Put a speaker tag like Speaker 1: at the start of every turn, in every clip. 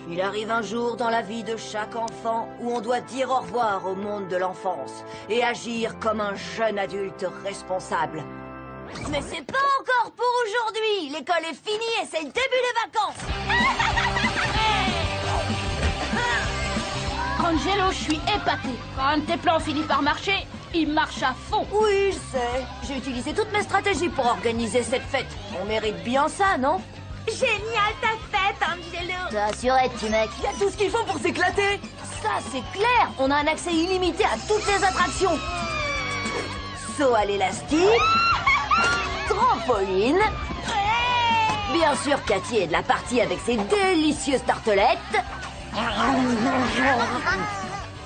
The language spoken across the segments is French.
Speaker 1: Il arrive un jour dans la vie de chaque enfant où on doit dire au revoir au monde de l'enfance et agir comme un jeune adulte responsable. Mais c'est pas encore pour aujourd'hui. L'école est finie et c'est le début des vacances.
Speaker 2: Angelo, je suis épaté. Quand un de tes plans finit par marcher, il marche à fond.
Speaker 1: Oui, je sais. J'ai utilisé toutes mes stratégies pour organiser cette fête. On mérite bien ça, non?
Speaker 3: Génial ta fête, Angelo.
Speaker 1: T'assurette, mec. Il y a tout ce qu'il faut pour s'éclater. Ça, c'est clair. On a un accès illimité à toutes les attractions. Saut à l'élastique. Trampoline. Bien sûr, Cathy est de la partie avec ses délicieuses tartelettes.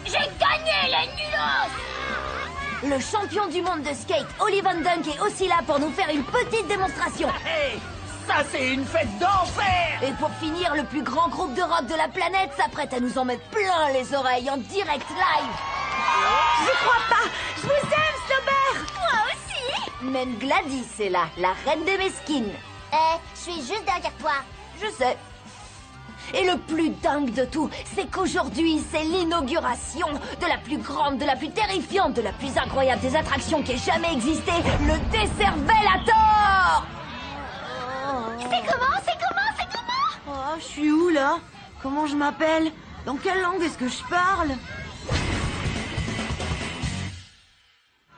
Speaker 3: J'ai gagné les nulos.
Speaker 1: Le champion du monde de skate, Oli Van Dunk, est aussi là pour nous faire une petite démonstration.
Speaker 4: Hey, ça c'est une fête d'enfer!
Speaker 1: Et pour finir, le plus grand groupe de rock de la planète s'apprête à nous en mettre plein les oreilles en direct live.
Speaker 3: J'y crois pas. Je vous aime, Slobber. Moi aussi.
Speaker 1: Même Gladys est là, la reine des mesquines.
Speaker 3: Je suis juste derrière toi.
Speaker 1: Je sais. Et le plus dingue de tout, c'est qu'aujourd'hui, c'est l'inauguration de la plus grande, de la plus terrifiante, de la plus incroyable des attractions qui ait jamais existé, le Décervelator!
Speaker 3: C'est comment?
Speaker 1: Oh, je suis où, là? Comment je m'appelle? Dans quelle langue est-ce que je parle?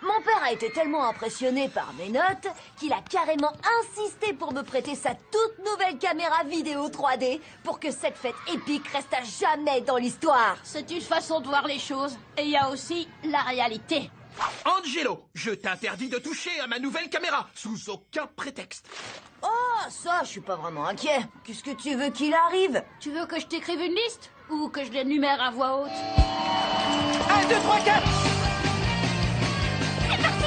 Speaker 1: Mon père a été tellement impressionné par mes notes qu'il a carrément insisté pour me prêter sa toute nouvelle caméra vidéo 3D pour que cette fête épique reste à jamais dans l'histoire.
Speaker 2: C'est une façon de voir les choses. Et il y a aussi la réalité.
Speaker 4: Angelo, je t'interdis de toucher à ma nouvelle caméra, sous aucun prétexte.
Speaker 1: Oh, ça, je suis pas vraiment inquiet. Qu'est-ce que tu veux qu'il arrive?
Speaker 2: Tu veux que je t'écrive une liste? Ou que je l'énumère à voix haute?
Speaker 4: 1, 2, 3, 4!
Speaker 3: C'est parti.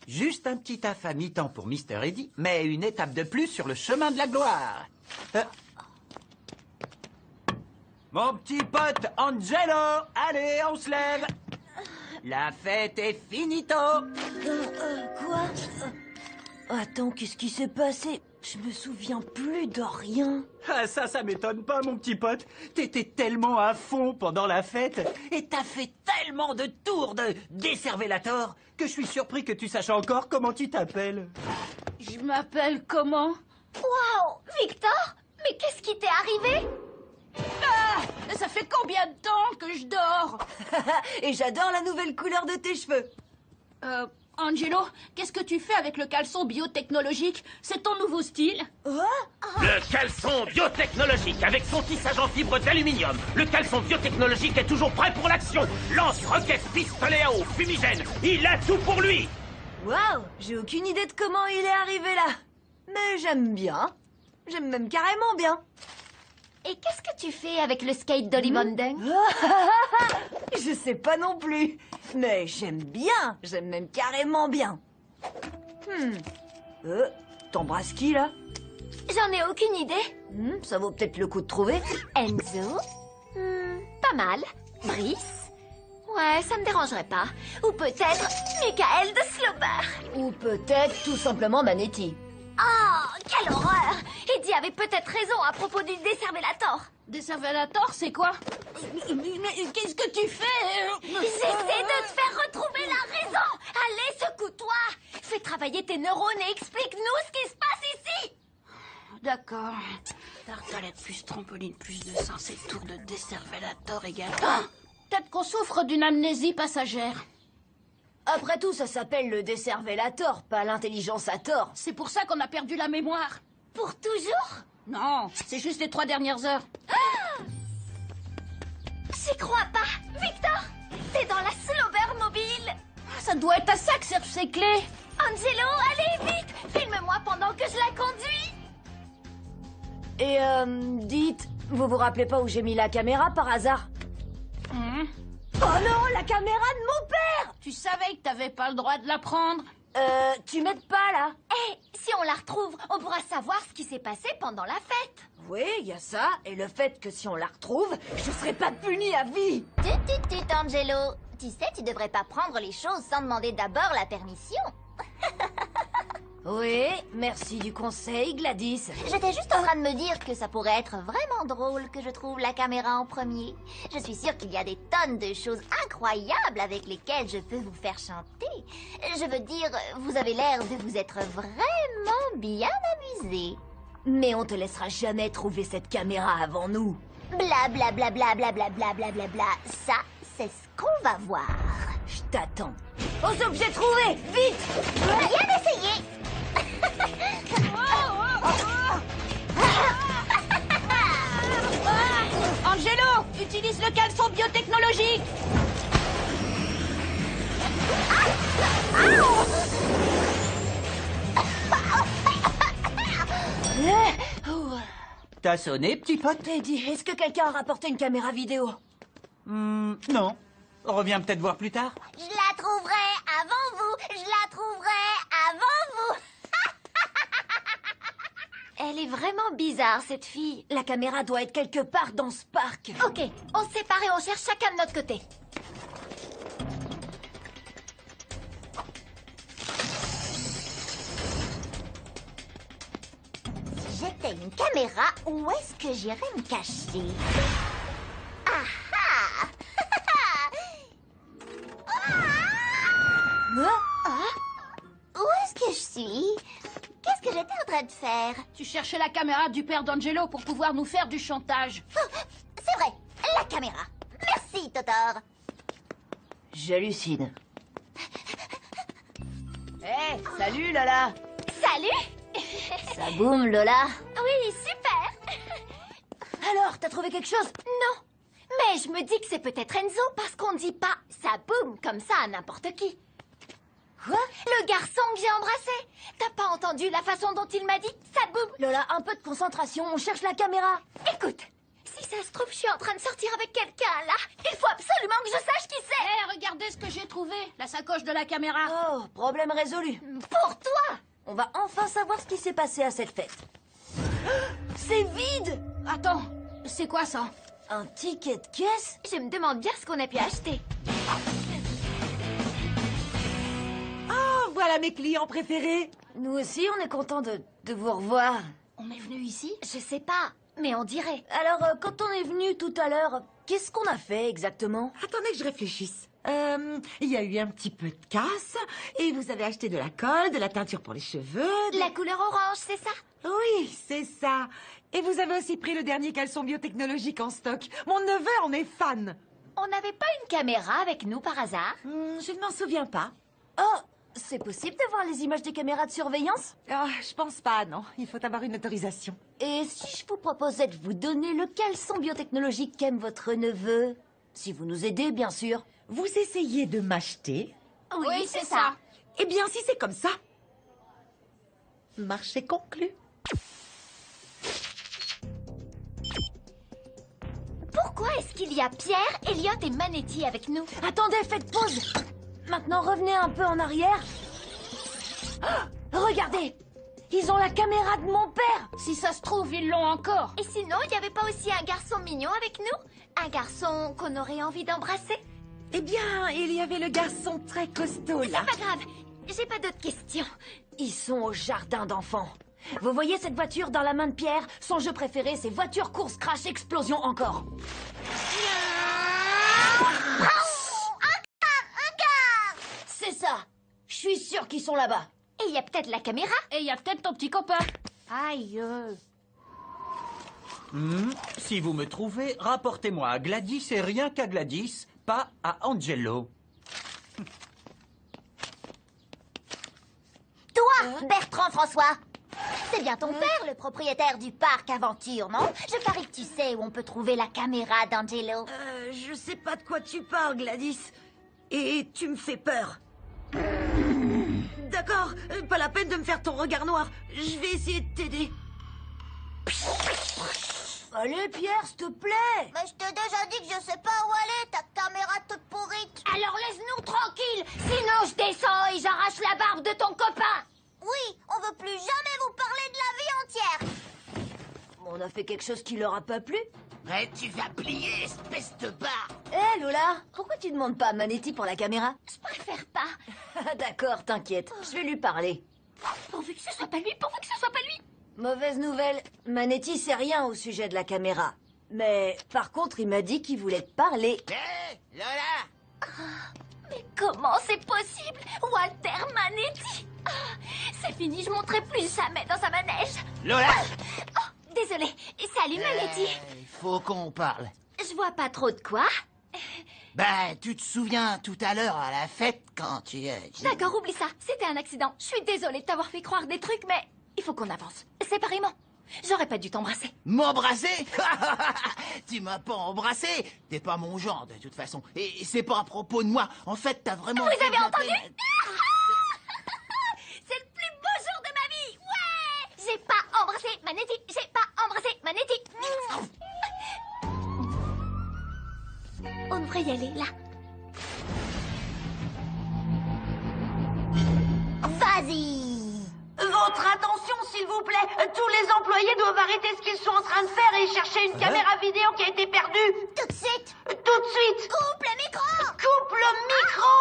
Speaker 5: Juste un petit taf à mi-temps pour Mr. Eddy, mais une étape de plus sur le chemin de la gloire. Mon petit pote Angelo, allez, on se lève. La fête est finito.
Speaker 1: Quoi? Attends, qu'est-ce qui s'est passé? Je me souviens plus de rien.
Speaker 5: Ah, ça m'étonne pas, mon petit pote. T'étais tellement à fond pendant la fête et t'as fait tellement de tours de Décervelator que je suis surpris que tu saches encore comment tu t'appelles.
Speaker 2: Je m'appelle comment?
Speaker 3: Waouh, Victor. Mais qu'est-ce qui t'est arrivé?
Speaker 2: Ah! Ça fait combien de temps que je dors?
Speaker 1: Et j'adore la nouvelle couleur de tes cheveux.
Speaker 2: Angelo, qu'est-ce que tu fais avec le caleçon biotechnologique? C'est ton nouveau style?
Speaker 6: Le caleçon biotechnologique avec son tissage en fibre d'aluminium. Le caleçon biotechnologique est toujours prêt pour l'action. Lance, roquette, pistolet à eau, fumigène. Il a tout pour lui.
Speaker 1: Waouh, j'ai aucune idée de comment il est arrivé là. Mais j'aime bien. J'aime même carrément bien.
Speaker 3: Et qu'est-ce que tu fais avec le skate d'Oli Van Dunk?
Speaker 1: Je sais pas non plus. Mais j'aime bien. J'aime même carrément bien. T'embrasses qui là?
Speaker 3: J'en ai aucune idée.
Speaker 1: Ça vaut peut-être le coup de trouver.
Speaker 3: Enzo? Pas mal. Brice? Ouais, ça me dérangerait pas. Ou peut-être Michael de Slobber.
Speaker 1: Ou peut-être tout simplement Manetti.
Speaker 3: Oh, quelle horreur! Eddie avait peut-être raison à propos du Décervelator.
Speaker 2: Décervelator, c'est quoi? Mais qu'est-ce que tu fais?
Speaker 3: J'essaie de te faire retrouver la raison. Allez, secoue-toi. Fais travailler tes neurones et explique-nous ce qui se passe ici.
Speaker 2: D'accord. Tartelette plus trampoline plus de sens et tour de Décervelator égale... Ah! Peut-être qu'on souffre d'une amnésie passagère.
Speaker 1: Après tout, ça s'appelle le Décervelator, pas l'intelligence à tort.
Speaker 2: C'est pour ça qu'on a perdu la mémoire.
Speaker 3: Pour toujours?
Speaker 2: Non, c'est juste les 3 dernières heures.
Speaker 3: crois pas. Victor, t'es dans la Slober mobile.
Speaker 2: Ça doit être à ça que servent ces clés.
Speaker 3: Angelo, allez vite. Filme-moi pendant que je la conduis.
Speaker 1: Et dites, vous vous rappelez pas où j'ai mis la caméra par hasard? Oh non, la caméra de mon père!
Speaker 2: Tu savais que t'avais pas le droit de la prendre.
Speaker 1: Tu m'aides pas là?
Speaker 3: Eh, si on la retrouve, on pourra savoir ce qui s'est passé pendant la fête.
Speaker 1: Oui, il y a ça, et le fait que si on la retrouve, je serai pas punie à vie!
Speaker 3: Tut, Angelo. Tu sais, tu devrais pas prendre les choses sans demander d'abord la permission.
Speaker 1: Oui, merci du conseil, Gladys.
Speaker 3: J'étais juste en train de me dire que ça pourrait être vraiment drôle que je trouve la caméra en premier. Je suis sûre qu'il y a des tonnes de choses incroyables avec lesquelles je peux vous faire chanter. Je veux dire, vous avez l'air de vous être vraiment bien amusé.
Speaker 1: Mais on te laissera jamais trouver cette caméra avant nous.
Speaker 3: Bla bla bla bla bla bla bla bla bla bla. Ça, c'est ce qu'on va voir.
Speaker 1: Je t'attends. Aux objets trouvés, vite!
Speaker 3: Bien essayé.
Speaker 2: Angelo, utilise le caleçon biotechnologique.
Speaker 5: T'as sonné, petit pote?
Speaker 1: Teddy, est-ce que quelqu'un a rapporté une caméra vidéo?
Speaker 5: Non. Reviens peut-être voir plus tard.
Speaker 3: Je la trouverai avant vous. Je la trouverai avant vous. Elle est vraiment bizarre, cette fille.
Speaker 1: La caméra doit être quelque part dans ce parc.
Speaker 3: Ok, on se sépare et on cherche chacun de notre côté. Si j'étais une caméra, où est-ce que j'irais me cacher? Ah ah! Où est-ce que je suis? Qu'est-ce que j'étais en train de faire?
Speaker 2: Tu cherchais la caméra du père d'Angelo pour pouvoir nous faire du chantage.
Speaker 3: Oh, c'est vrai, la caméra. Merci, Totor.
Speaker 1: J'hallucine. Hé, salut Lola.
Speaker 3: Salut.
Speaker 1: Ça boum Lola.
Speaker 3: Oui, super.
Speaker 1: Alors, t'as trouvé quelque chose?
Speaker 3: Non, mais je me dis que c'est peut-être Enzo parce qu'on dit pas ça boum comme ça à n'importe qui.
Speaker 1: Quoi?
Speaker 3: Le garçon que j'ai embrassé. T'as pas entendu la façon dont il m'a dit ça boum?
Speaker 1: Lola, un peu de concentration, on cherche la caméra.
Speaker 3: Écoute, si ça se trouve, je suis en train de sortir avec quelqu'un là. Il faut absolument que je sache qui c'est.
Speaker 2: Hé, regardez ce que j'ai trouvé. La sacoche de la caméra.
Speaker 1: Oh, problème résolu.
Speaker 3: Pour toi.
Speaker 1: On va enfin savoir ce qui s'est passé à cette fête. C'est vide!
Speaker 2: Attends, c'est quoi ça?
Speaker 1: Un ticket de caisse?
Speaker 3: Je me demande bien ce qu'on a pu acheter.
Speaker 7: Oh, voilà mes clients préférés.
Speaker 1: Nous aussi, on est content de vous revoir.
Speaker 2: On est venu ici?
Speaker 3: Je sais pas, mais on dirait.
Speaker 1: Alors, quand on est venu tout à l'heure, qu'est-ce qu'on a fait exactement?
Speaker 7: Attendez que je réfléchisse. Il y a eu un petit peu de casse, et vous avez acheté de la colle, de la teinture pour les cheveux.
Speaker 3: La couleur orange, c'est ça?
Speaker 7: Oui, c'est ça. Et vous avez aussi pris le dernier caleçon biotechnologique en stock. Mon neveu en est fan.
Speaker 3: On n'avait pas une caméra avec nous par hasard?
Speaker 7: Je ne m'en souviens pas.
Speaker 1: Oh, c'est possible de voir les images des caméras de surveillance?
Speaker 7: Ah, je pense pas, non. Il faut avoir une autorisation.
Speaker 1: Et si je vous proposais de vous donner le caleçon biotechnologique qu'aime votre neveu? Si vous nous aidez, bien sûr.
Speaker 7: Vous essayez de m'acheter?
Speaker 2: Oui, c'est ça.
Speaker 7: Eh bien, si c'est comme ça, marché conclu.
Speaker 3: Pourquoi est-ce qu'il y a Pierre, Elliot et Manetti avec nous?
Speaker 1: Attendez, faites pause. Maintenant, revenez un peu en arrière. Oh, regardez, ils ont la caméra de mon père.
Speaker 2: Si ça se trouve, ils l'ont encore.
Speaker 3: Et sinon, il n'y avait pas aussi un garçon mignon avec nous? Un garçon qu'on aurait envie d'embrasser?
Speaker 7: Eh bien, il y avait le garçon très costaud, là.
Speaker 3: Pas grave, j'ai pas d'autres questions.
Speaker 1: Ils sont au jardin d'enfants. Vous voyez cette voiture dans la main de Pierre? Son jeu préféré, c'est voiture, course, crash, explosion encore. C'est ça. Je suis sûre qu'ils sont là-bas.
Speaker 3: Et il y a peut-être la caméra?
Speaker 2: Et il y a peut-être ton petit copain.
Speaker 3: Aïe.
Speaker 5: Si vous me trouvez, rapportez-moi à Gladys et rien qu'à Gladys, pas à Angelo.
Speaker 3: Toi, Bertrand François, C'est bien ton père, le propriétaire du parc Aventure, non? Je parie que tu sais où on peut trouver la caméra d'Angelo.
Speaker 1: Je sais pas de quoi tu parles, Gladys. Et tu me fais peur. D'accord, pas la peine de me faire ton regard noir. Je vais essayer de t'aider. Allez, Pierre, s'il te plaît.
Speaker 3: Mais je t'ai déjà dit que je sais pas où aller, ta caméra toute pourrite.
Speaker 2: Alors laisse-nous tranquille, sinon je descends et j'arrache la barbe de ton copain.
Speaker 3: Oui, on veut plus jamais vous parler de la vie entière.
Speaker 1: On a fait quelque chose qui leur a pas plu.
Speaker 6: Mais tu vas plier, espèce de barre.
Speaker 1: Hé, Lola, pourquoi tu demandes pas à Manetti pour la caméra?
Speaker 2: Je préfère pas.
Speaker 1: D'accord, t'inquiète, je vais lui parler.
Speaker 2: Pourvu que ce soit pas lui, pourvu que ce soit pas lui.
Speaker 1: Mauvaise nouvelle, Manetti sait rien au sujet de la caméra. Mais par contre, il m'a dit qu'il voulait te parler.
Speaker 6: Hé, Lola.
Speaker 2: Mais comment c'est possible? Walter Manetti. C'est fini, je monterai plus jamais dans un manège.
Speaker 6: Lola.
Speaker 2: Oh, désolé. Salut Manetti.
Speaker 6: Il faut qu'on parle.
Speaker 2: Je vois pas trop de quoi.
Speaker 6: Ben, tu te souviens tout à l'heure à la fête quand tu...
Speaker 2: D'accord, oublie ça. C'était un accident. Je suis désolée de t'avoir fait croire des trucs, mais il faut qu'on avance. Séparément. J'aurais pas dû t'embrasser.
Speaker 6: M'embrasser? Tu m'as pas embrassé. T'es pas mon genre, de toute façon. Et c'est pas à propos de moi. En fait, t'as vraiment...
Speaker 2: Vous
Speaker 6: fait
Speaker 2: avez
Speaker 6: de la
Speaker 2: entendu?
Speaker 6: peine.
Speaker 2: C'est le plus beau jour de ma vie. Ouais. J'ai pas embrassé Manetti. J'ai pas embrassé Manetti. On devrait y aller, là.
Speaker 3: Vas-y.
Speaker 1: Votre attention, s'il vous plaît. Tous les employés doivent arrêter ce qu'ils sont en train de faire et chercher une caméra vidéo qui a été perdue.
Speaker 3: Tout de suite.
Speaker 1: Tout de suite.
Speaker 3: Coupe le micro.
Speaker 1: Coupe le micro.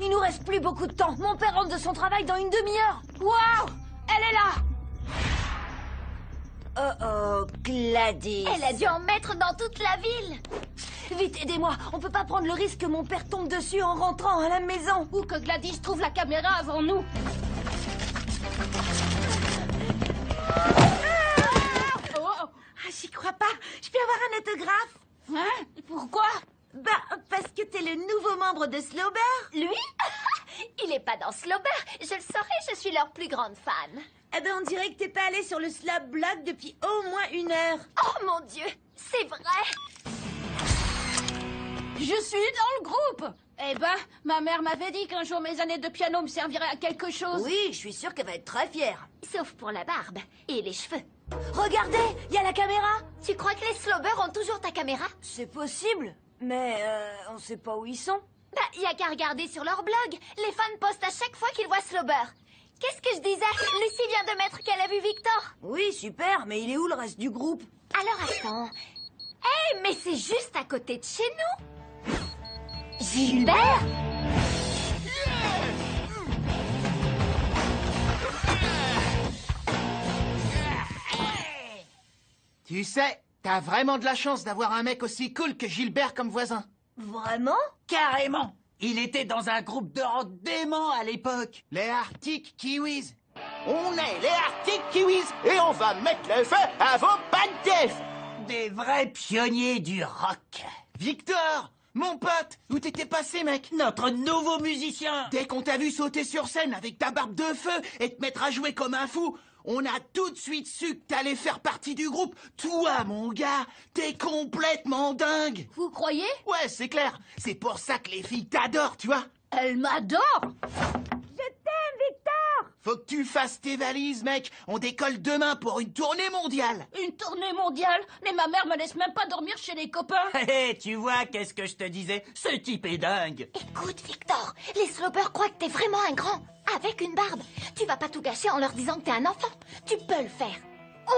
Speaker 1: Il nous reste plus beaucoup de temps. Mon père rentre de son travail dans une demi-heure.
Speaker 2: Waouh. Elle est là.
Speaker 1: Oh, Gladys.
Speaker 2: Elle a dû en mettre dans toute la ville.
Speaker 1: Vite, aidez-moi. On peut pas prendre le risque que mon père tombe dessus en rentrant à la maison.
Speaker 2: Ou que Gladys trouve la caméra avant nous.
Speaker 7: Ah, j'y crois pas. Je peux avoir un autographe?
Speaker 2: Hein? Pourquoi?
Speaker 7: Bah, parce que t'es le nouveau membre de Slowber.
Speaker 2: Lui? Il est pas dans Slowber. Je le saurais, je suis leur plus grande fan.
Speaker 7: Eh ben, on dirait que t'es pas allé sur le Slab Blog depuis au moins 1 heure.
Speaker 2: Oh mon Dieu, c'est vrai. Je suis dans le groupe. Eh ben, ma mère m'avait dit qu'un jour mes années de piano me serviraient à quelque chose.
Speaker 1: Oui, je suis sûre qu'elle va être très fière.
Speaker 2: Sauf pour la barbe et les cheveux.
Speaker 1: Regardez, il y a la caméra.
Speaker 2: Tu crois que les Slowbers ont toujours ta caméra?
Speaker 1: C'est possible, mais on sait pas où ils sont.
Speaker 2: Bah, y a qu'à regarder sur leur blog. Les fans postent à chaque fois qu'ils voient Slowber. Qu'est-ce que je disais? Lucie vient de mettre qu'elle a vu Victor.
Speaker 1: Oui, super, mais il est où le reste du groupe?
Speaker 2: Alors attends. Eh, mais c'est juste à côté de chez nous. Gilbert?
Speaker 6: Tu sais, t'as vraiment de la chance d'avoir un mec aussi cool que Gilbert comme voisin.
Speaker 1: Vraiment?
Speaker 5: Carrément. Il était dans un groupe de rock dément à l'époque.
Speaker 6: Les Arctic Kiwis. On est les Arctic Kiwis et on va mettre le feu à vos pattes d'œufs.
Speaker 5: Des vrais pionniers du rock.
Speaker 6: Victor, mon pote, où t'étais passé, mec?
Speaker 5: Notre nouveau musicien.
Speaker 6: Dès qu'on t'a vu sauter sur scène avec ta barbe de feu et te mettre à jouer comme un fou, on a tout de suite su que t'allais faire partie du groupe. Toi, mon gars, t'es complètement dingue.
Speaker 2: Vous croyez?
Speaker 6: Ouais, c'est clair. C'est pour ça que les filles t'adorent, tu vois.
Speaker 2: Elle m'adore.
Speaker 6: Faut que tu fasses tes valises, mec. On décolle demain pour une tournée mondiale.
Speaker 2: Une tournée mondiale? Mais ma mère me laisse même pas dormir chez les copains.
Speaker 5: Hé, tu vois, qu'est-ce que je te disais? Ce type est dingue.
Speaker 2: Écoute, Victor, les Slowbers croient que t'es vraiment un grand, avec une barbe. Tu vas pas tout gâcher en leur disant que t'es un enfant. Tu peux le faire.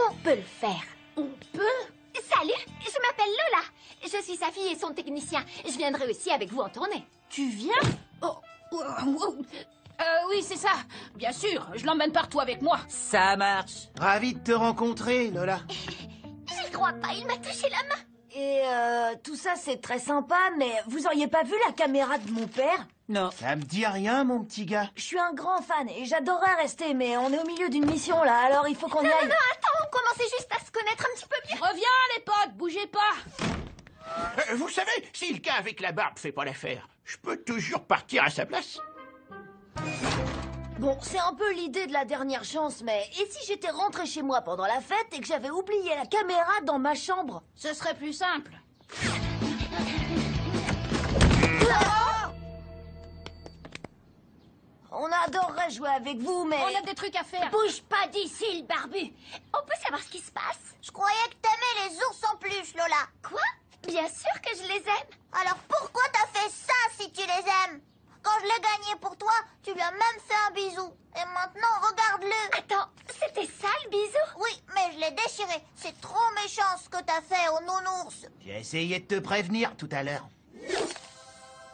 Speaker 2: On peut le faire. On peut? Salut, je m'appelle Lola. Je suis sa fille et son technicien. Je viendrai aussi avec vous en tournée. Tu viens? Oui, c'est ça. Bien sûr, je l'emmène partout avec moi.
Speaker 5: Ça marche.
Speaker 6: Ravi de te rencontrer, Lola.
Speaker 2: J'y crois pas, il m'a touché la main.
Speaker 1: Et tout ça, c'est très sympa, mais vous auriez pas vu la caméra de mon père?
Speaker 5: Non.
Speaker 6: Ça me dit rien, mon petit gars.
Speaker 1: Je suis un grand fan et j'adorerais rester, mais on est au milieu d'une mission là, alors il faut qu'on y aille.
Speaker 2: Non, attends, on commençait juste à se connaître un petit peu mieux. Reviens, les potes, bougez pas.
Speaker 4: Vous savez, si le gars avec la barbe fait pas l'affaire, je peux toujours partir à sa place.
Speaker 1: Bon, c'est un peu l'idée de la dernière chance, mais et si j'étais rentrée chez moi pendant la fête et que j'avais oublié la caméra dans ma chambre?
Speaker 2: Ce serait plus simple.
Speaker 1: On adorerait jouer avec vous, mais...
Speaker 2: On a des trucs à faire.
Speaker 1: Bouge pas d'ici, le barbu!
Speaker 2: On peut savoir ce qui se passe?
Speaker 3: Je croyais que t'aimais les ours en peluche, Lola.
Speaker 2: Quoi? Bien sûr que je les aime.
Speaker 3: Alors pourquoi t'as fait ça si tu les aimes? Quand je l'ai gagné pour toi, tu lui as même fait un bisou. Et maintenant, regarde-le.
Speaker 2: Attends, c'était ça le bisou?
Speaker 3: Oui, mais je l'ai déchiré. C'est trop méchant ce que t'as fait au nounours.
Speaker 5: J'ai essayé de te prévenir tout à l'heure.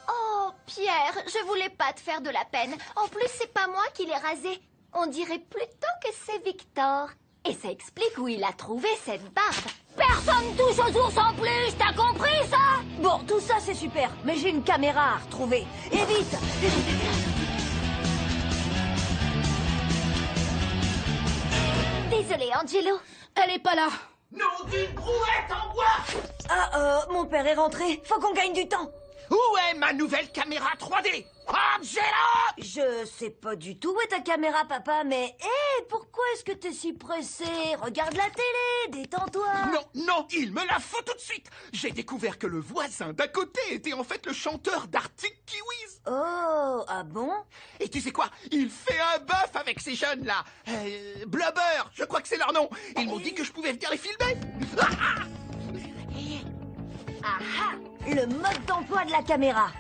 Speaker 2: Oh, Pierre, je voulais pas te faire de la peine. En plus, c'est pas moi qui l'ai rasé. On dirait plutôt que c'est Victor. Et ça explique où il a trouvé cette barbe.
Speaker 1: Personne touche aux ours en plus, t'as compris ça? Bon, tout ça c'est super, mais j'ai une caméra à retrouver. Et vite!
Speaker 2: Désolé, Angelo. Elle est pas là.
Speaker 6: Nom d'une brouette en bois!
Speaker 1: Ah, mon père est rentré, faut qu'on gagne du temps.
Speaker 4: Où est ma nouvelle caméra 3D? Angela!
Speaker 1: Je sais pas du tout où est ta caméra, papa, mais... Hé, pourquoi est-ce que t'es si pressé? Regarde la télé, détends-toi.
Speaker 4: Non, il me la faut tout de suite. J'ai découvert que le voisin d'à côté était en fait le chanteur d'Arctic Kiwis.
Speaker 1: Oh, ah bon?
Speaker 4: Et tu sais quoi? Il fait un bœuf avec ces jeunes-là. Blubber, je crois que c'est leur nom. Ils m'ont dit que je pouvais venir les filmer.
Speaker 1: Le mode d'emploi de la caméra.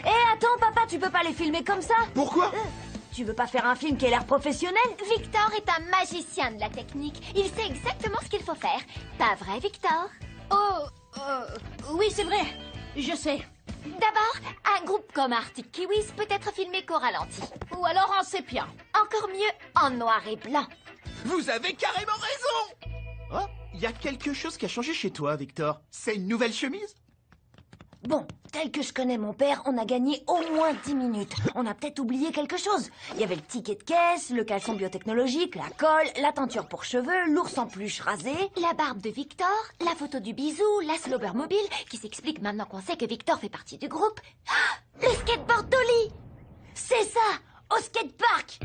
Speaker 1: Eh, attends, papa, tu peux pas les filmer comme ça?
Speaker 4: Pourquoi?
Speaker 1: Tu veux pas faire un film qui a l'air professionnel?
Speaker 2: Victor est un magicien de la technique. Il sait exactement ce qu'il faut faire. Pas vrai, Victor?
Speaker 7: Oui, c'est vrai. Je sais.
Speaker 2: D'abord, un groupe comme Arctic Kiwis peut être filmé qu'au ralenti.
Speaker 7: Ou alors en sépia.
Speaker 2: Encore mieux, en noir et blanc.
Speaker 4: Vous avez carrément raison. Oh, il y a quelque chose qui a changé chez toi, Victor. C'est une nouvelle chemise?
Speaker 1: Bon, tel que je connais mon père, on a gagné au moins 10 minutes. On a peut-être oublié quelque chose. Il y avait le ticket de caisse, le caleçon biotechnologique, la colle, la teinture pour cheveux, l'ours en peluche rasé.
Speaker 2: La barbe de Victor, la photo du bisou, la slobber mobile, qui s'explique maintenant qu'on sait que Victor fait partie du groupe. Ah, le skateboard d'Oli!
Speaker 1: C'est ça, au skatepark.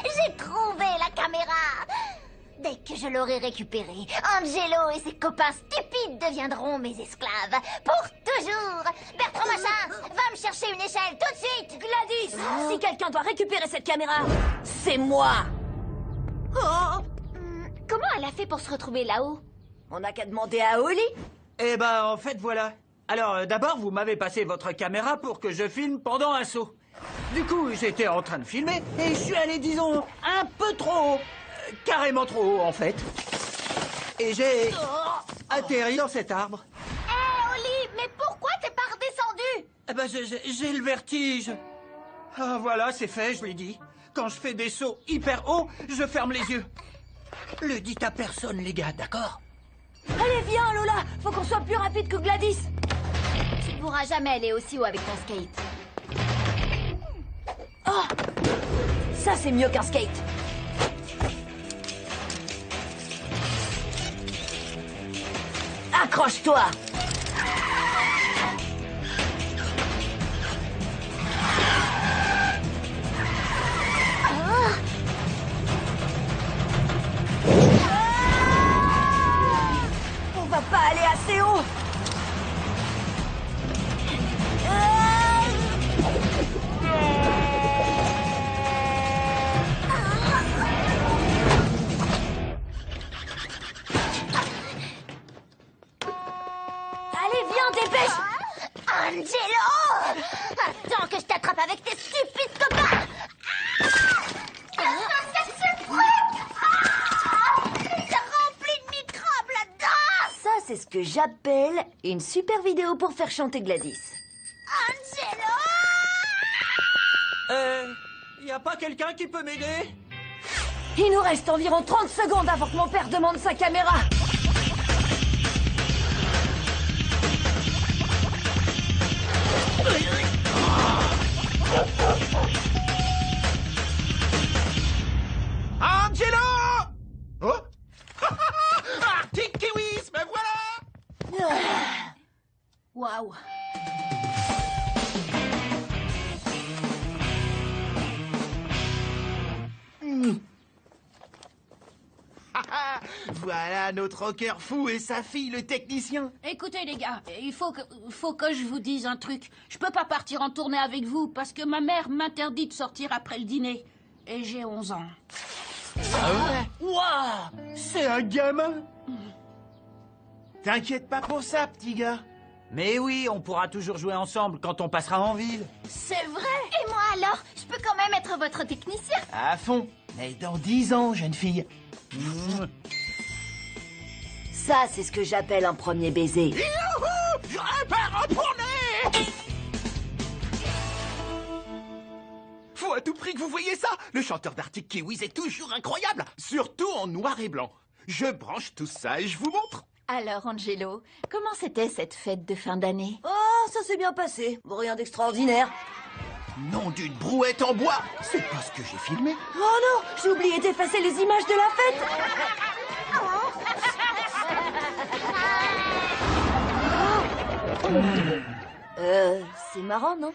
Speaker 3: J'ai trouvé la caméra. Dès que je l'aurai récupérée, Angelo et ses copains stupides deviendront mes esclaves. Pour toujours. Bertrand Machin, va me chercher une échelle tout de suite.
Speaker 1: Gladys, si quelqu'un doit récupérer cette caméra, c'est moi.
Speaker 2: Comment elle a fait pour se retrouver là-haut?
Speaker 1: On n'a qu'à demander à Oli.
Speaker 5: Eh ben, en fait, voilà. Alors, d'abord, vous m'avez passé votre caméra pour que je filme pendant un saut. Du coup, j'étais en train de filmer et je suis allé, disons, un peu trop haut. Carrément trop haut, en fait. Et j'ai atterri dans cet arbre.
Speaker 2: Hé, Oli, mais pourquoi t'es pas redescendu?
Speaker 5: Eh ben, j'ai le vertige. Ah, voilà, c'est fait, je l'ai dit. Quand je fais des sauts hyper hauts, je ferme les yeux. Le dites à personne, les gars, d'accord?
Speaker 1: Allez, viens, Lola. Faut qu'on soit plus rapide que Gladys.
Speaker 2: Tu pourras jamais aller aussi haut avec ton skate.
Speaker 1: Oh, ça, c'est mieux qu'un skate. Accroche-toi. On va pas aller assez haut. Allez, viens, dépêche.
Speaker 3: Angelo! Attends que je t'attrape avec tes stupides copains! C'est rempli de microbes là-dedans!
Speaker 1: Ça, c'est ce que j'appelle une super vidéo pour faire chanter Gladys.
Speaker 3: Angelo!
Speaker 5: Y a pas quelqu'un qui peut m'aider?
Speaker 1: Il nous reste environ 30 secondes avant que mon père demande sa caméra.
Speaker 4: Angelo! Oh? Arctic Kiwis, me voilà!
Speaker 7: Waouh.
Speaker 4: Voilà notre rocker fou et sa fille, le technicien.
Speaker 8: Écoutez les gars, il faut que je vous dise un truc. Je peux pas partir en tournée avec vous parce que ma mère m'interdit de sortir après le dîner. Et j'ai 11 ans.
Speaker 4: Waouh, c'est un gamin. T'inquiète pas pour ça, petit gars.
Speaker 5: Mais oui, on pourra toujours jouer ensemble quand on passera en ville.
Speaker 8: C'est vrai?
Speaker 2: Et moi alors? Je peux quand même être votre technicien.
Speaker 4: À fond. Mais dans 10 ans, jeune fille.
Speaker 1: Ça, c'est ce que j'appelle un premier baiser.
Speaker 4: Youhou, je repars en tournée. Faut à tout prix que vous voyez ça. Le chanteur d'Arctic Kiwis est toujours incroyable, surtout en noir et blanc. Je branche tout ça et je vous montre.
Speaker 2: Alors, Angelo, comment c'était cette fête de fin d'année?
Speaker 1: Oh, ça s'est bien passé. Bon, rien d'extraordinaire.
Speaker 4: Nom d'une brouette en bois. C'est pas ce que j'ai filmé.
Speaker 1: Oh non, j'ai oublié d'effacer les images de la fête. C'est marrant, non?